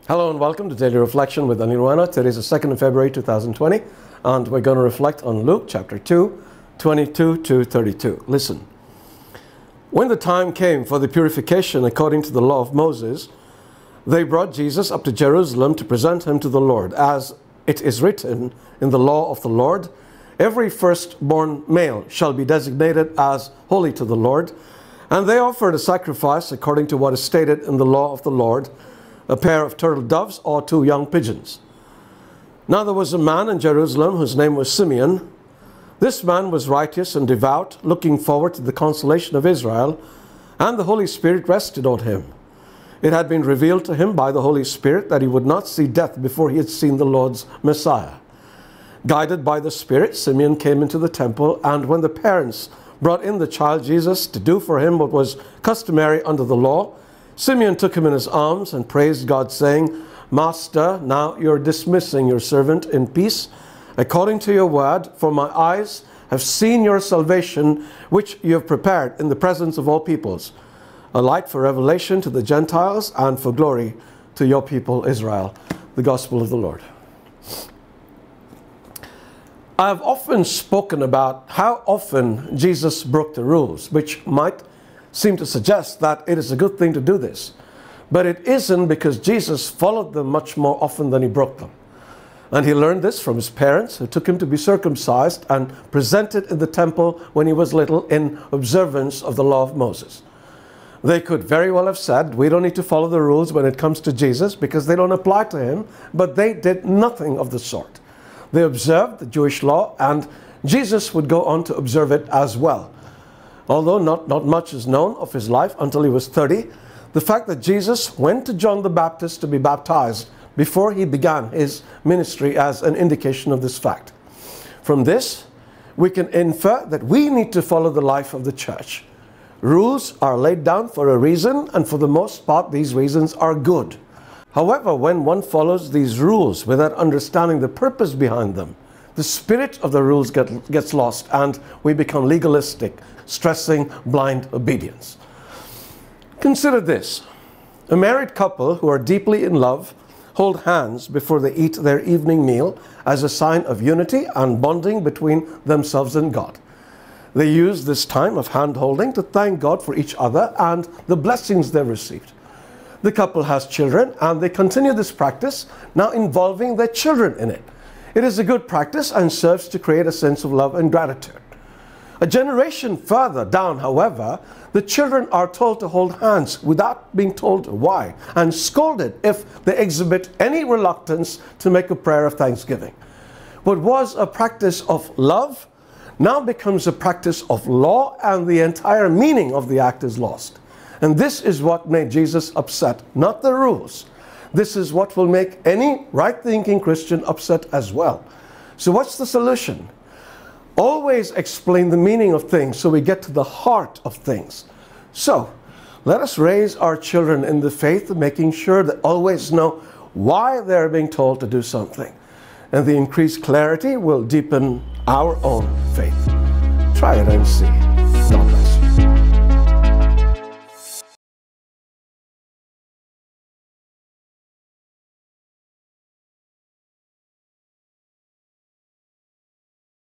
Hello and welcome to Daily Reflection with Aneel Aranha. Today is the 2nd of February 2020 and we're going to reflect on Luke chapter 2, 22 to 32. Listen. When the time came for the purification according to the law of Moses, they brought Jesus up to Jerusalem to present him to the Lord. As it is written in the law of the Lord, every firstborn male shall be designated as holy to the Lord. And they offered a sacrifice according to what is stated in the law of the Lord, a pair of turtle doves or 2 young pigeons. Now there was a man in Jerusalem whose name was Simeon. This man was righteous and devout, looking forward to the consolation of Israel, and the Holy Spirit rested on him. It had been revealed to him by the Holy Spirit that he would not see death before he had seen the Lord's Messiah. Guided by the Spirit, Simeon came into the temple, and when the parents brought in the child Jesus to do for him what was customary under the law, Simeon took him in his arms and praised God, saying, Master, now you're dismissing your servant in peace, according to your word, for my eyes have seen your salvation, which you have prepared in the presence of all peoples, a light for revelation to the Gentiles and for glory to your people Israel. The Gospel of the Lord. I have often spoken about how often Jesus broke the rules, which might seem to suggest that it is a good thing to do this. But it isn't, because Jesus followed them much more often than he broke them. And he learned this from his parents, who took him to be circumcised and presented in the temple when he was little in observance of the law of Moses. They could very well have said, we don't need to follow the rules when it comes to Jesus because they don't apply to him, but they did nothing of the sort. They observed the Jewish law, and Jesus would go on to observe it as well. Although not much is known of his life until he was 30, the fact that Jesus went to John the Baptist to be baptized before he began his ministry as an indication of this fact. From this, we can infer that we need to follow the life of the church. Rules are laid down for a reason, and for the most part, these reasons are good. However, when one follows these rules without understanding the purpose behind them, the spirit of the rules gets lost and we become legalistic, stressing blind obedience. Consider this. A married couple who are deeply in love hold hands before they eat their evening meal as a sign of unity and bonding between themselves and God. They use this time of hand-holding to thank God for each other and the blessings they received. The couple has children, and they continue this practice, now involving their children in it. It is a good practice and serves to create a sense of love and gratitude. A generation further down, however, the children are told to hold hands without being told why, and scolded if they exhibit any reluctance to make a prayer of thanksgiving. What was a practice of love now becomes a practice of law, and the entire meaning of the act is lost. And this is what made Jesus upset, not the rules. This is what will make any right-thinking Christian upset as well. So what's the solution? Always explain the meaning of things so we get to the heart of things. So let us raise our children in the faith, making sure they always know why they're being told to do something. And the increased clarity will deepen our own faith. Try it and see.